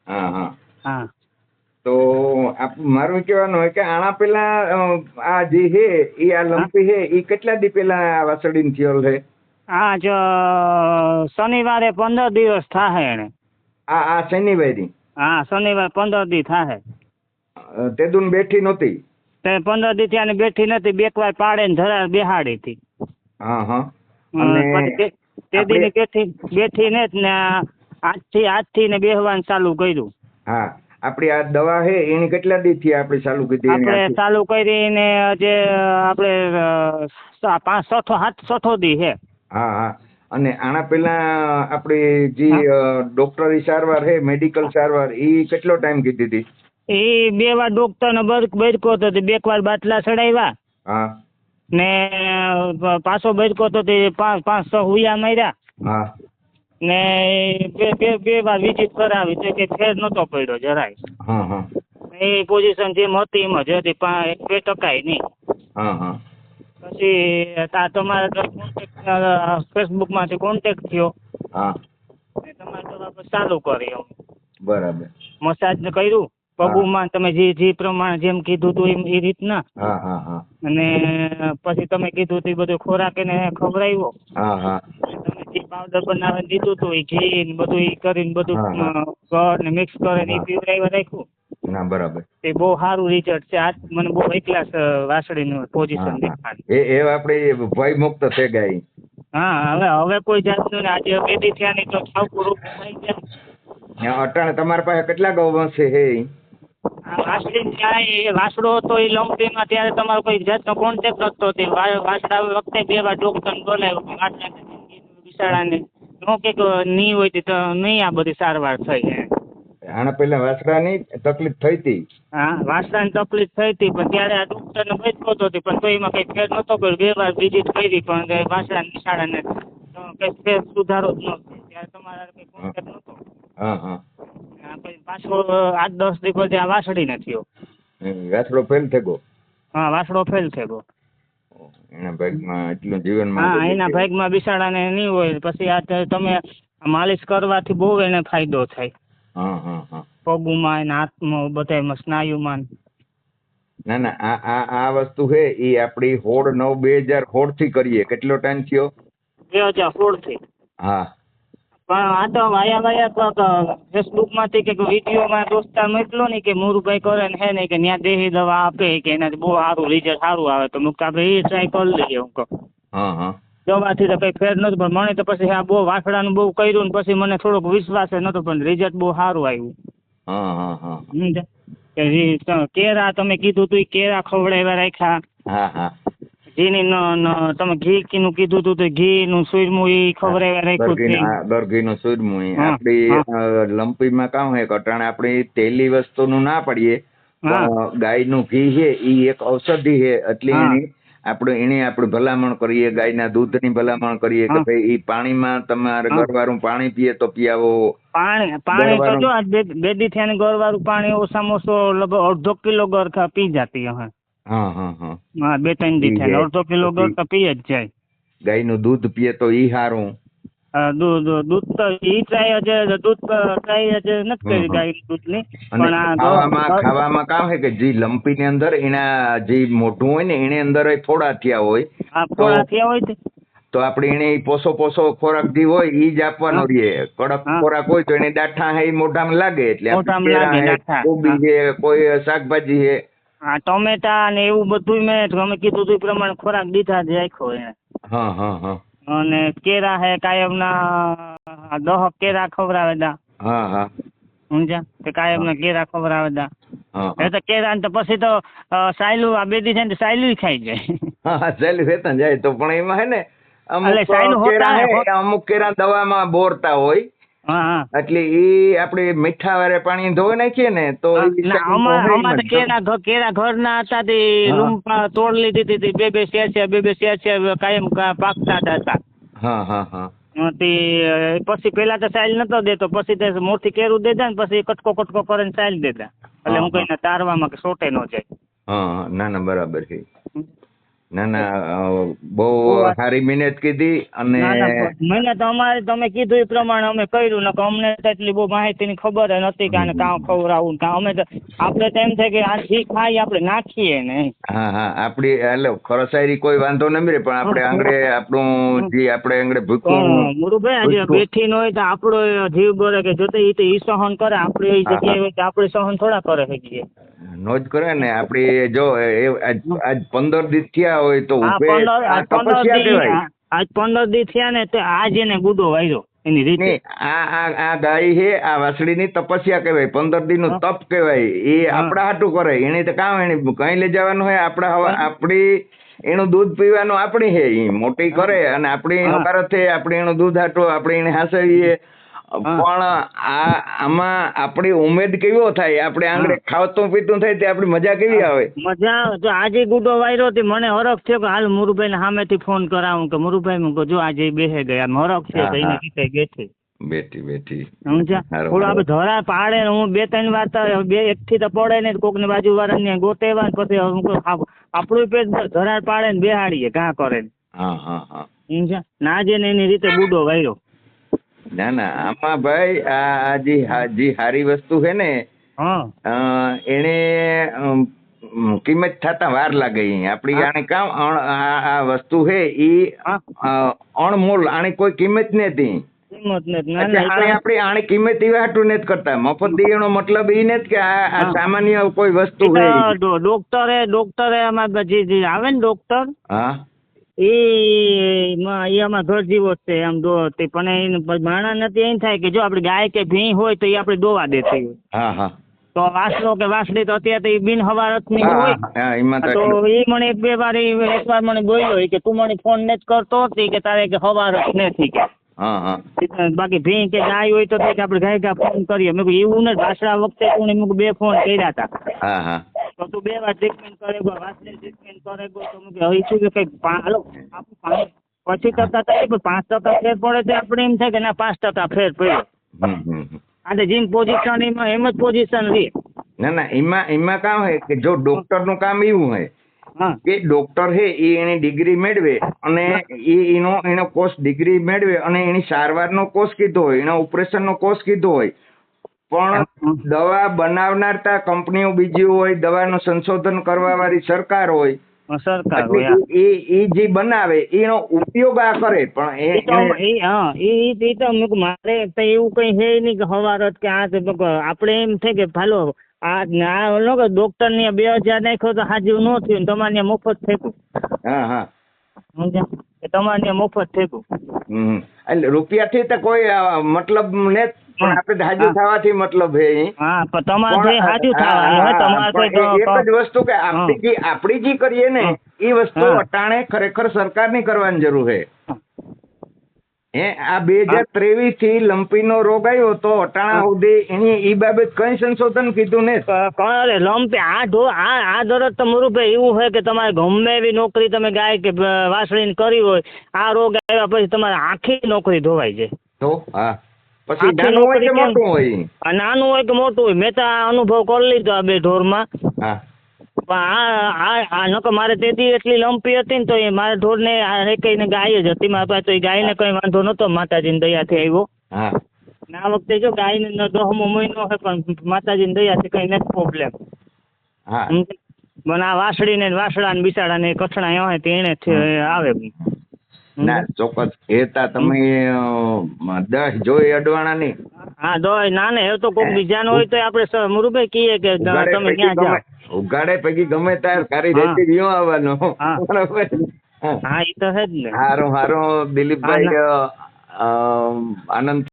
હા હા. હા તો મારું કહેવાનું હોય કે આના પેલા આ જે હે એ આ હા લંપી હે એ કેટલા દી પેલા આ વાસળીને થયેલ છે? હા જો શનિવારે 15 દિવસ થાહે એને. આ શનિવારી? હા શનિવાર 15 દી થાહે. તેદુન બેઠી નહોતી? તે 15 દી થી આને બેઠી નથી, બેકવાર પાડે ને ધરાર બેહાડી હતી. હા હા. અને પછી તે દી ની બેઠી ને જ ને આજથી ને બેહવાનું ચાલુ કર્યું. હા, આપડી આ દવા હે એની કેટલા દી થી આપણે ચાલુ કરી આપણે ચાલુ કરીને જે આપણે 6-7 દી હે. હા હા. અને આના પેલા આપડી જે હા ડોક્ટરી સારવાર હે, મેડિકલ સારવાર એ કેટલો ટાઈમ કીધી હતી? એ 2 વાર ડોક્ટર ને બરકો તો 2 વાર બાટલા ચડાવ્યા. હા. ને પાછો બરકો તો 5-6 હુયા માર્યા. હા. ને બે વાર વિઝિટ કરાવી તો કે ફેર નતો પડ્યો જરાય. હા હા. એ પોઝિશન જેમ હતી એમ જ હતી, 2% નહીં. હા હા. પછી તમારા ફેસબુક માંથી કોન્ટેક્ટ થયો. હા. તમારે દવા ચાલુ કરી એમ. બરાબર. મસાજ ને કર્યું હા. પગુમાં, તમે જે પ્રમાણે જેમ કીધું હતું એ રીતના. હા હા હા. અને પછી તમે કીધું હતું એ બધું ખોરાક એને ખવડાવ્યો. હા હા. તમે જે પાવડર બનાવીને દીધું હતું એ ઘી ને બધું એ કરીને બધું હા હા. ગળ ને મિક્સ કરીને એ હા. પીવડાવ્યા રાખ્યું. ના બરાબર. એ બહુ સારું રિઝલ્ટ છે. આજ મને બહુ એકલાસ વાસળીનું હા પોઝિશન હા. દેખાડી. એ આપડે ભય મુક્ત થઈ ગઈ. હા હવે કોઈ જાતનું ને આજે બેટી થયાની તો થાવ પૂરું થઈ જાય. અટાણે તમારા પાસે કેટલા ગૌવંશ હે? વાસળી ત્યાં એ વાસડો હતો એ લંપીમાં ત્યારે તમારો કોઈ જાતનો કોન્ટેક્ટ નતો. તે વાસડા વખતે 2 વાર ડોક્ટરને બોલાવ્યો. વાસડાને બિસાડાને નો કે નહીં હોય તો નહીં આ બધી સારવાર થઈ. આના પેલા વાસડાની તકલીફ થઈ હતી? હા, વાસડાની તકલીફ થઈ હતી, પણ ત્યારે આ ડોક્ટરને બચકો હતો પણ તો એમાં કઈ ફેર નતો કર્યો. 2 વાર વિઝિટ કરી પણ વાસડાને બિસાડાને કઈ ફેર સુધારો જ નતો. ત્યારે તમારા કઈ કોન્ટેક્ટ નતો. હા હા. પછી પાછો 8-10 દી પછી આ વાસળી ને થયો. વાસડો ફેલ થઈ ગયો? હા, વાસડો ફેલ થઈ ગયો. એના ભાગમાં એટલું જીવનમાં હા, એના ભાગમાં બિસાડાને નહીં હોય. પછી આ તમે માલિશ કરવાથી બહુ એને ફાયદો થાય. હા હા હા. પગુમાં ને હાથમાં બધામાં સ્નાયુમાં. ના ના, આ વસ્તુ છે એ આપડી 16/9/2016 થી કરીએ. કેટલો ટાઈમ થયો? 2016 થી. હા. પણ આ તો વાયા ફેસબુક માંથી કે વિડીયોમાં દોસ્તાર મોકલો ને કે મુરુભાઈ કરે ને હે ને કે ત્યાં દેહી દવા આપે કે એનાથી બહુ સારું રિઝલ્ટ સારું આવે તો આપણે એ ટ્રાય કરી લઈએ. હું કહું હા હા. દવાથી તો કઈ ફેર નતો, પણ મને તો પછી આ બહુ વાસડાનું બહુ કર્યું ને પછી મને થોડોક વિશ્વાસ નતો, પણ રિઝલ્ટ બહુ સારું આવ્યું. હા હા હા. કેરા તમે કીધું તું કેરા ખવડાવ્યા રાખ્યા. હા હા. ઘીની તમે ઘી નું કીધું તું તો ઘી નું સુરમું એ ખવડાવ્યા રાખ્યું. દરઘીનું સુરમું આપડી લંપીમાં કામ હે કટાણે આપડી તેલી વસ્તુનું ના પડીએ, પણ ગાયનું ઘી છે એ એક ઔષધિ છે. એટલે એને આપણે ભલામણ કરીએ, ગાયના દૂધની ભલામણ કરીએ કે ભાઈ એ પાણીમાં તમારે ગળવાળું પાણી પીએ તો પીવો. પાણી તો જો બેદી થયાને ગળવાળું પાણી ઓછામાં ઓછો લગભગ 1.5 કિલો ગળ પી જતી હે. હા હા હા. 2-3 દી થયા 1.5 કિલો ગળ તો પી જ જાય. ગાયનું દૂધ પીએ તો ઈ સારું. દૂધ તો ઈ ટ્રાય નથી કરી ગાયનું દૂધની. પણ ખાવામાં કામ છે કે જે લંપી ની અંદર એના જે મોઢું હોય ને એની અંદર ફોડા થયા હોય. ફોડા થયા હોય તો આપણે એને પોસો ખોરાક જે હોય એ જ આપવાનો રહીએ. કડક ખોરાક હોય તો એને ડાઠા હે મોઢામાં લાગે. એટલે કેળા હે, કોબી છે, કોઈ શાકભાજી છે. હા, ટમેટા ને એવું બધું મેં તમે કીધું હતું એ પ્રમાણે ખોરાક દીધા જ રાખ્યો એને. હા હા હા. અને કેરા હે કાયમના 10 કેરા ખવડાવેલા. હા હા. સમજ્યા? કે કાયમના કેરા ખવડાવેલા. એ તો કેરા ને તો પછી તો સાયલું આ બેદી છે ને સાયલું ખાઈ જાય. હા, સાયલું વેતન જાય તો પણ એમાં હે ને અમુક કેરા દવામાં બોરતા હોય. એટલે એ આપણે મીઠા વાળા પાણી ધોઈ નાખીએ ને તો અમારે કેરા ઘરના હતા તે લૂંપા તોડ લીધી હતી. 2-2 શેર કાયમ પાકતા હતા. હા હા હા. પછી પેલા તો સાયલ નતો દેતો, પછી મોટી કેરું દેતા ને પછી કટકો કરીને સાયલ દેતા. એટલે હું કઈ તારવામાં કે સોટે ન જાય. હા, ના ના બરાબર છે. ના ના બહુ સારી મહેનત કીધી અને ના ના મહેનત અમારે તમે કીધું એ પ્રમાણે અમે કર્યું ને અમને તો એટલી બહુ માહિતીની ખબર ય નથી કે આને કાં ખવડાવવું ને કાં અમે તો આપણે તો એમ થાય કે આ જે ખાઈ આપણે નાખીએ ને એમ. હા હા આપડી એટલે ખરસાયરી કોઈ વાંધો નથી રે પણ આપણે આંગળે આપણું જે આપણે આંગળે ભૂખું મુરુભાઈ આજે બેઠી ન હોય તો આપણો જીવ બરે કે જોતે ઈ સહન કરે આપણે એ જગ્યાએ હોય તો આપણે સહન થોડા કરે શકીએ. નો જ કરે ને આપડી જો આજ 15 દિવસ થયા હોય તો આ ઉભે 15 તપસ્યા કહેવાય. આજ 15 દિવસ થયા ને તો આજ એને ગુડો વાયરો એની રીતે. આ ગાય છે આ વાસળીની તપસ્યા કહેવાય 15 દી નું તપ કહેવાય એ આપડા હાટું કરે એને તો કામ એને કઈ લઈ જવાનું હોય આપડી એનું દૂધ પીવાનું આપણી છે એ મોટી કરે અને આપણી હકારતે આપણે એનું દૂધ હાટું આપણે એને હાસવીએ પણ આમાં આપણી ઉમેદ કેવો થાય આપણે આંગળે ખાવતું પીતું થાય તે આપણી મજા કેવી આવે. મજા તો આજે ગુડો વાયરો હતી મને હરખ થયો કે હાલ મુરુભાઈ ને સામેથી ફોન કરાવું કે મુરુભાઈ જો આજે બેસે ગયા હરખ છે તો એને કીધે બેઠી બેઠી સમજ્યા થોડું આપણે ધરા પાડે ને હું 2-3 વાર બે એકથી તો પડે ને કોક ની બાજુ વાળા ગોતેવા પછી આપણું પેટ ધરાર પાડે ને બેહાડીએ ઘા કરે સમજ્યા ના જે ને એની રીતે ગુડો વાયરો. ના ના આમાં ભાઈ આ જે સારી વસ્તુ છે ને એને કિંમત થતા વાર લાગે આપડી આને કામ આ વસ્તુ છે એ અણમોલ આની કોઈ કિંમત નથી. આપડી આની કિંમત એવા હાટું નથી કરતા મફત દેવાનો મતલબ એ નથી કે આ સામાન્ય કોઈ વસ્તુ છે. ડોક્ટરે આમાં જે આવે ને ડોક્ટર એ આમાં ઘર જીવો છે એમ પણ એને માણા નથી એમ થાય કે જો આપડી ગાય કે ભેં હોય તો એ આપણે દોવા દેતી હોય તો વાસળો કે વાસળી તો અત્યારે તો બિન હવારતની હોય તો એ મને એકવાર મને બોલ્યો કે તું મને ફોન નથી કરતો કે તારે કે હવારત નથી કે બાકી ભેં કે ગાય હોય તો આપણે ગાય ફોન કરીએ મેં એવું નથી વાસળા વખતે તું 2 ફોન કર્યા હતા તો તું 2 વાર ટ્રીટમેન્ટ કરે ગો વાસળી ટ્રીટમેન્ટ કરે ગો તો મેં હવે શું કે કઈ હાલો આપણું 25% થાય પણ 5% ફેર પડે તો આપણે એમ થાય કે ના 5% ફેર પડ્યો આજે જેમ પોઝિશન એમાં એમ જ પોઝિશન રહે. ના એમાં કામ હોય કે જો ડોક્ટર નું કામ એવું હોય કે ડોક્ટર છે એ એની ડિગ્રી મેળવે અને એનો કોર્સ ડિગ્રી મેળવે અને એની સારવારનો કોર્સ કીધો હોય એનો ઓપરેશનનો કોર્સ કીધો હોય પણ દવા બનાવનાર કંપનીઓ બીજી હોય દવાનું સંશોધન કરવા વાળી સરકાર હોય એ જે બનાવે એનો ઉપયોગ આ કરે પણ મારે એવું કઈ છે નહીં કે હવારત કે આપણે એમ થાય કે ભાલો આ ડોક્ટર ની 2000 નાખ્યો તો હાજર ન થયું તમારે મફત થયું તમારે મફત થયું એટલે રૂપિયા થી તો કોઈ મતલબ ને પણ આપણે હાજર થવાથી મતલબ હે તમારે હાજર થવાનું એક જ વસ્તુ કે આપડી જે કરીએ ને એ વસ્તુ અટાણે ખરેખર સરકારની કરવાની જરૂર હે આ 2023 થી લંપીનો રોગ આવ્યો તો અટાણા સુધી એની એ બાબત કઈ સંશોધન કીધું ને લંપી આ દરદ તો મુરુભાઈ એવું હોય કે તમારે ગમે એવી નોકરી તમે ગાય કે વાસળીને કરી હોય આ રોગ આવ્યા પછી તમારે આખી નોકરી ધોવાઈ જાય તો પછી નાનું હોય કે મોટું હોય નાનું હોય કે મોટું હોય મેં તો આ અનુભવ કરી લીધો આ 2 ઢોરમાં પણ નકર મારે તેથી એટલી લંપી હતી ને તો એ મારા ઢોરને કઈને ગાય જ હતી મારા પાસે તો એ ગાયને કઈ વાંધો નતો માતાજીની દયાથી આવ્યો આ વખતે જો ગાયને 10મો મહિનો હોય પણ માતાજીની દયાથી કઈ નથી પ્રોબ્લેમ મને આ વાસળીને વાસળા ને બિસાડા ને કઠણા હોય તો એને આવે ના ચોક્કસ એતા તમે 10 જોઈ અડવાણા ની દોય ના ને એ તો કોઈ બીજાનો હોય તો આપણે મુરુભાઈ કહીએ કે તમે ક્યાં જાઓ ઉગાડે પૈકી ગમે તાર કારી રેતી ગયો આવવાનો બરાબર એ તો છે જ ને હારો દિલીપભાઈ આનંદ